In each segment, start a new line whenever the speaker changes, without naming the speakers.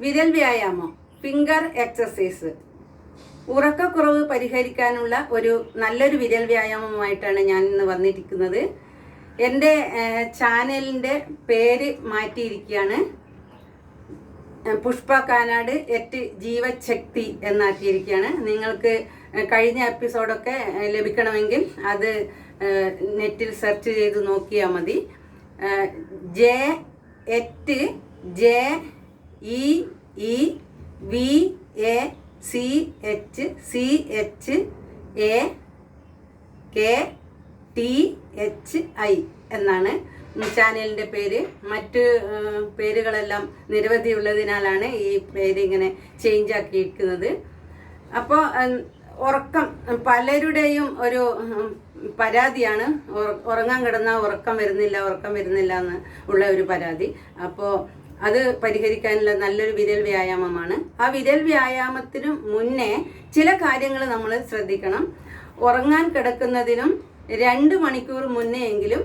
വിരൽ വ്യായാമം, finger exercise. ഉറക്കക്കുറവ് പരിഹരിക്കാനുള്ള ഒരു നല്ലൊരു വിരൽ വ്യായാമമായിട്ടാണ് ഞാൻ ഇന്ന് വന്നിരിക്കുന്നത്. എൻ്റെ ചാനലിൻ്റെ പേര് മാറ്റിയിരിക്കുകയാണ്. പുഷ്പ കാനാട് @ ജീവശക്തി എന്നാക്കിയിരിക്കുകയാണ്. നിങ്ങൾക്ക് കഴിഞ്ഞ എപ്പിസോഡൊക്കെ ലഭിക്കണമെങ്കിൽ അത് നെറ്റിൽ സെർച്ച് ചെയ്ത് നോക്കിയാൽ മതി. JETJEVACHAKTHI എന്നാണ് ചാനലിൻ്റെ പേര്. മറ്റ് പേരുകളെല്ലാം നിരവധി ഉള്ളതിനാലാണ് ഈ പേര് ഇങ്ങനെ ചേഞ്ച് ആക്കിയിരിക്കുന്നത്. അപ്പോൾ ഉറക്കം പലരുടെയും ഒരു പരാതിയാണ്. ഉറങ്ങാൻ കിടന്നാൽ ഉറക്കം വരുന്നില്ല എന്ന് ഉള്ള ഒരു പരാതി. അപ്പോൾ അത് പരിഹരിക്കാനുള്ള നല്ലൊരു വിരൽ വ്യായാമമാണ്. ആ വിരൽ വ്യായാമത്തിനു മുന്നേ ചില കാര്യങ്ങൾ നമ്മൾ ശ്രദ്ധിക്കണം. ഉറങ്ങാൻ കിടക്കുന്നതിനും 2 മണിക്കൂർ മുന്നേ എങ്കിലും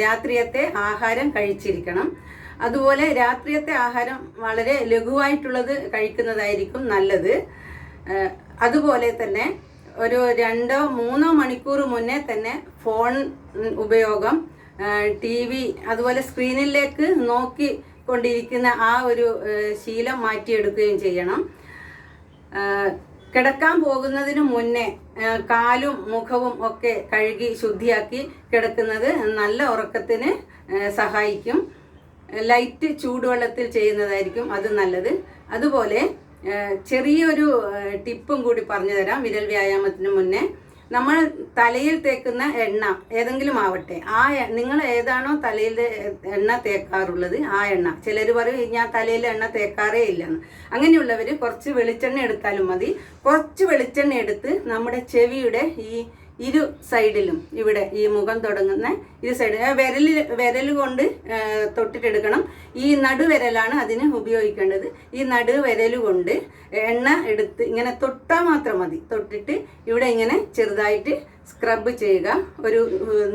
രാത്രിയത്തെ ആഹാരം കഴിച്ചിരിക്കണം. അതുപോലെ രാത്രിയത്തെ ആഹാരം വളരെ ലഘുവായിട്ടുള്ളത് കഴിക്കുന്നതായിരിക്കും നല്ലത്. അതുപോലെ തന്നെ ഒരു 2-3 മണിക്കൂർ മുന്നേ തന്നെ ഫോൺ ഉപയോഗം, TV, അതുപോലെ സ്ക്രീനിലേക്ക് നോക്കി കൊണ്ടിരിക്കുന്ന ആ ഒരു ശീലം മാറ്റിയെടുക്കുകയും ചെയ്യണം. കിടക്കാൻ പോകുന്നതിന് മുന്നേ കാലും മുഖവും ഒക്കെ കഴുകി ശുദ്ധിയാക്കി കിടക്കുന്നത് നല്ല ഉറക്കത്തിന് സഹായിക്കും. ലൈറ്റ് ചൂടുവെള്ളത്തിൽ ചെയ്യുന്നതായിരിക്കും അത് നല്ലത്. അതുപോലെ ചെറിയൊരു ടിപ്പും കൂടി പറഞ്ഞു തരാം. വിരൽ വ്യായാമത്തിന് മുന്നേ നമ്മൾ തലയിൽ തേക്കുന്ന എണ്ണ ഏതെങ്കിലും ആവട്ടെ, നിങ്ങൾ ഏതാണോ തലയിൽ എണ്ണ തേക്കാറുള്ളത് ആ എണ്ണ, ചിലർ പറയും ഞാൻ തലയിൽ എണ്ണ തേക്കാറേ ഇല്ലെന്ന്. അങ്ങനെയുള്ളവർ കുറച്ച് വെളിച്ചെണ്ണ എടുത്താലും മതി. കുറച്ച് വെളിച്ചെണ്ണ എടുത്ത് നമ്മുടെ ചെവിയുടെ ഈ ഇരു സൈഡിലും, ഇവിടെ ഈ മുഖം തുടങ്ങുന്ന ഇരു സൈഡ് വിരൽ കൊണ്ട് തൊട്ടിട്ടെടുക്കണം. ഈ നടുവിരലാണ് അതിന് ഉപയോഗിക്കേണ്ടത്. ഈ നടുവിരൽ കൊണ്ട് എണ്ണ എടുത്ത് ഇങ്ങനെ തൊട്ടാൽ മാത്രം മതി. തൊട്ടിട്ട് ഇവിടെ ഇങ്ങനെ ചെറുതായിട്ട് സ്ക്രബ് ചെയ്യുക. ഒരു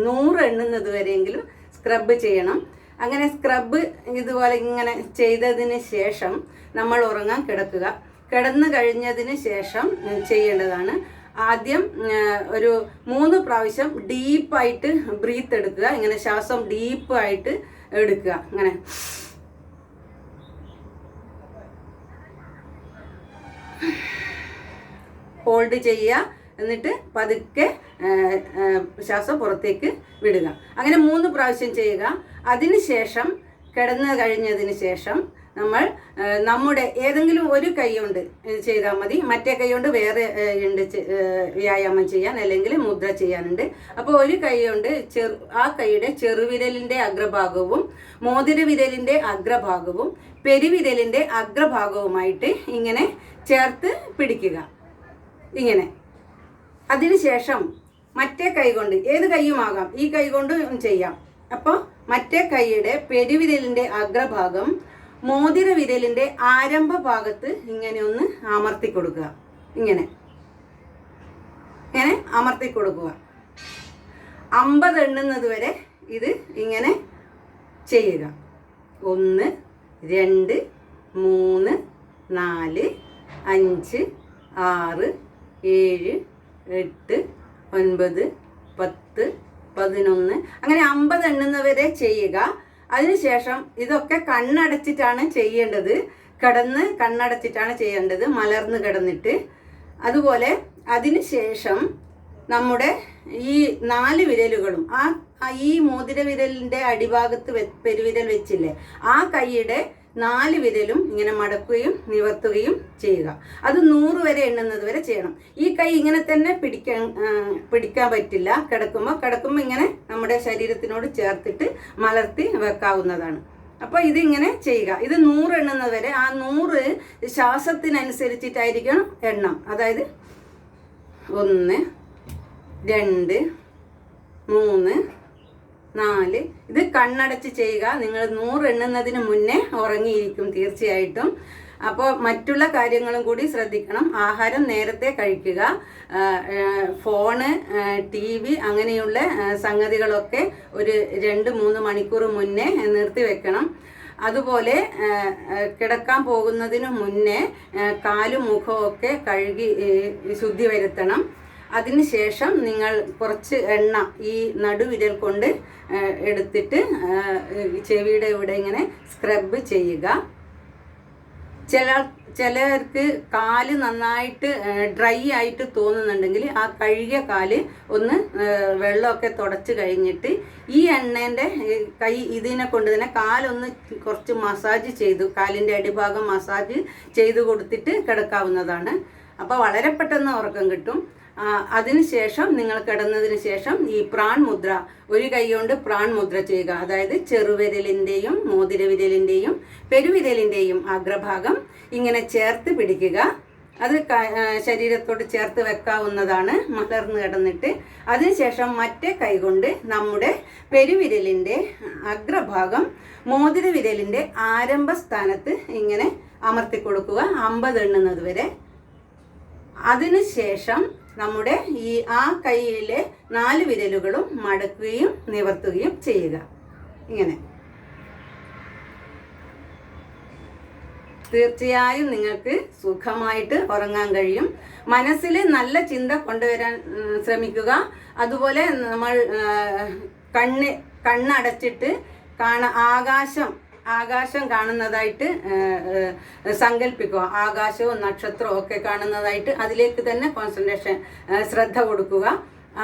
100 എണ്ണുന്നത് വരെയെങ്കിലും സ്ക്രബ് ചെയ്യണം. അങ്ങനെ സ്ക്രബ് ഇതുപോലെ ഇങ്ങനെ ചെയ്തതിന് ശേഷം നമ്മൾ ഉറങ്ങാൻ കിടക്കുക. കിടന്നു കഴിഞ്ഞതിന് ശേഷം ചെയ്യേണ്ടതാണ്, ആദ്യം ഒരു 3 പ്രാവശ്യം ഡീപ്പായിട്ട് ബ്രീത്ത് എടുക്കുക. ഇങ്ങനെ ശ്വാസം ഡീപ്പായിട്ട് എടുക്കുക. അങ്ങനെ ഹോൾഡ് ചെയ്യുക. എന്നിട്ട് പതുക്കെ ശ്വാസം പുറത്തേക്ക് വിടുക. അങ്ങനെ 3 പ്രാവശ്യം ചെയ്യുക. അതിനുശേഷം കിടന്നു കഴിഞ്ഞതിന് ശേഷം നമ്മൾ നമ്മുടെ ഏതെങ്കിലും ഒരു കൈ കൊണ്ട് ചെയ്താൽ മതി. മറ്റേ കൈ കൊണ്ട് വേറെ ഉണ്ട് വ്യായാമം ചെയ്യാൻ, അല്ലെങ്കിൽ മുദ്ര ചെയ്യാനുണ്ട്. അപ്പോൾ ഒരു കൈ കൊണ്ട് ആ കൈയുടെ ചെറുവിരലിൻ്റെ അഗ്രഭാഗവും മോതിരവിരലിൻ്റെ അഗ്രഭാഗവും പെരുവിരലിൻ്റെ അഗ്രഭാഗവുമായിട്ട് ഇങ്ങനെ ചേർത്ത് പിടിക്കുക. ഇങ്ങനെ. അതിനുശേഷം മറ്റേ കൈ കൊണ്ട്, ഏത് കൈയുമാകാം, ഈ കൈ കൊണ്ട് ചെയ്യാം. അപ്പോൾ മറ്റേ കൈയുടെ പെരുവിരലിൻ്റെ അഗ്രഭാഗം മോതിര വിരലിൻ്റെ ആരംഭ ഭാഗത്ത് ഇങ്ങനെ ഒന്ന് അമർത്തി കൊടുക്കുക. ഇങ്ങനെ അമർത്തി കൊടുക്കുക. 50 എണ്ണുന്നത് വരെ ഇത് ഇങ്ങനെ ചെയ്യുക. 1 2 3 4 5 6 7 8 9 10 11 അങ്ങനെ 50 എണ്ണുന്നവരെ ചെയ്യുക. അതിനുശേഷം ഇതൊക്കെ കണ്ണടച്ചിട്ടാണ് ചെയ്യേണ്ടത്. കണ്ണടച്ചിട്ടാണ് ചെയ്യേണ്ടത്, മലർന്ന് കിടന്നിട്ട്. അതുപോലെ അതിനുശേഷം നമ്മുടെ ഈ 4 വിരലുകളും ഈ മോതിര വിരലിൻ്റെ അടിഭാഗത്ത് പെരുവിരൽ വെച്ചില്ലേ, ആ കൈയുടെ 4 വിരലും ഇങ്ങനെ മടക്കുകയും നിവർത്തുകയും ചെയ്യുക. അത് 100 വരെ എണ്ണുന്നത് വരെ ചെയ്യണം. ഈ കൈ ഇങ്ങനെ തന്നെ പിടിക്കാൻ പറ്റില്ല. കിടക്കുമ്പോൾ ഇങ്ങനെ നമ്മുടെ ശരീരത്തിനോട് ചേർത്തിട്ട് മലർത്തി വെക്കാവുന്നതാണ്. അപ്പോൾ ഇതിങ്ങനെ ചെയ്യുക. ഇത് 100 എണ്ണുന്നത് വരെ. ആ 100 ശ്വാസത്തിനനുസരിച്ചിട്ടായിരിക്കണം എണ്ണം. അതായത് 1 2 3 4. ഇത് കണ്ണടച്ച് ചെയ്യുക. നിങ്ങൾ 100 എണ്ണുന്നതിന് മുന്നേ ഉറങ്ങിയിരിക്കും തീർച്ചയായിട്ടും. അപ്പോൾ മറ്റുള്ള കാര്യങ്ങളും കൂടി ശ്രദ്ധിക്കണം. ആഹാരം നേരത്തെ കഴിക്കുക. ഫോണ്, TV അങ്ങനെയുള്ള സംഗതികളൊക്കെ ഒരു 2-3 മണിക്കൂർ മുന്നേ നിർത്തി വെക്കണം. അതുപോലെ കിടക്കാൻ പോകുന്നതിന് മുന്നേ കാലും മുഖവും ഒക്കെ കഴുകി ശുദ്ധി വരുത്തണം. അതിനുശേഷം നിങ്ങൾ കുറച്ച് എണ്ണ ഈ നടുവിരൽ കൊണ്ട് എടുത്തിട്ട് ചെവിയുടെ ഇവിടെ ഇങ്ങനെ സ്ക്രബ് ചെയ്യുക. ചിലർക്ക് കാല് നന്നായിട്ട് ഡ്രൈ ആയിട്ട് തോന്നുന്നുണ്ടെങ്കിൽ ആ കഴുകിയ കാല് ഒന്ന് വെള്ളമൊക്കെ തുടച്ച് കഴിഞ്ഞിട്ട് ഈ എണ്ണേൻ്റെ കൈ ഇതിനെ കൊണ്ട് തന്നെ കാലൊന്ന് കുറച്ച് മസാജ് ചെയ്തു, കാലിൻ്റെ അടിഭാഗം മസാജ് ചെയ്ത് കൊടുത്തിട്ട് കിടക്കാവുന്നതാണ്. അപ്പോൾ വളരെ പെട്ടെന്ന് ഉറക്കം കിട്ടും. അതിനുശേഷം നിങ്ങൾ കിടന്നതിന് ശേഷം ഈ പ്രാൺ മുദ്ര ഒരു കൈ കൊണ്ട് പ്രാൺ മുദ്ര ചെയ്യുക. അതായത് ചെറുവിരലിൻ്റെയും മോതിരവിരലിൻ്റെയും പെരുവിരലിൻ്റെയും അഗ്രഭാഗം ഇങ്ങനെ ചേർത്ത് പിടിക്കുക. അത് ശരീരത്തോട് ചേർത്ത് വെക്കാവുന്നതാണ് മലർന്ന് കിടന്നിട്ട്. അതിനുശേഷം മറ്റേ കൈ കൊണ്ട് നമ്മുടെ പെരുവിരലിൻ്റെ അഗ്രഭാഗം മോതിരവിരലിൻ്റെ ആരംഭ സ്ഥാനത്ത് ഇങ്ങനെ അമർത്തി കൊടുക്കുക 50 എണ്ണുന്നത് വരെ. അതിനുശേഷം നമ്മുടെ ആ കൈയിലെ 4 വിരലുകളും മടക്കുകയും നിവർത്തുകയും ചെയ്യുക. ഇങ്ങനെ തീർച്ചയായും നിങ്ങൾക്ക് സുഖമായിട്ട് ഉറങ്ങാൻ കഴിയും. മനസ്സിൽ നല്ല ചിന്ത കൊണ്ടുവരാൻ ശ്രമിക്കുക. അതുപോലെ നമ്മൾ കണ്ണടച്ചിട്ട് ആകാശം കാണുന്നതായിട്ട് സങ്കല്പിക്കുക. ആകാശവും നക്ഷത്രവും ഒക്കെ കാണുന്നതായിട്ട് അതിലേക്ക് തന്നെ കോൺസെൻട്രേഷൻ ശ്രദ്ധ കൊടുക്കുക.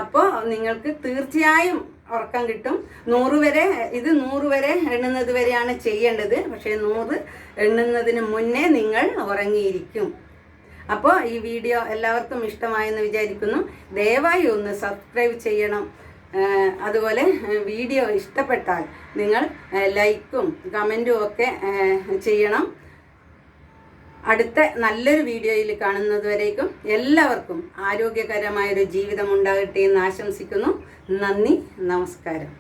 അപ്പോൾ നിങ്ങൾക്ക് തീർച്ചയായും ഉറക്കം കിട്ടും. 100 വരെ എണ്ണുന്നത് വരെയാണ് ചെയ്യേണ്ടത്. പക്ഷേ 100 എണ്ണുന്നതിന് മുന്നേ നിങ്ങൾ ഉറങ്ങിയിരിക്കും. അപ്പോൾ ഈ വീഡിയോ എല്ലാവർക്കും ഇഷ്ടമായെന്ന് വിചാരിക്കുന്നു. ദയവായി ഒന്ന് സബ്സ്ക്രൈബ് ചെയ്യണം. അതുപോലെ വീഡിയോ ഇഷ്ടപ്പെട്ടാൽ നിങ്ങൾ ലൈക്കും കമൻറ്റും ഒക്കെ ചെയ്യണം. അടുത്ത നല്ലൊരു വീഡിയോയിൽ കാണുന്നത് വരേക്കും എല്ലാവർക്കും ആരോഗ്യകരമായൊരു ജീവിതം ഉണ്ടാകട്ടെ എന്ന് ആശംസിക്കുന്നു. നന്ദി, നമസ്കാരം.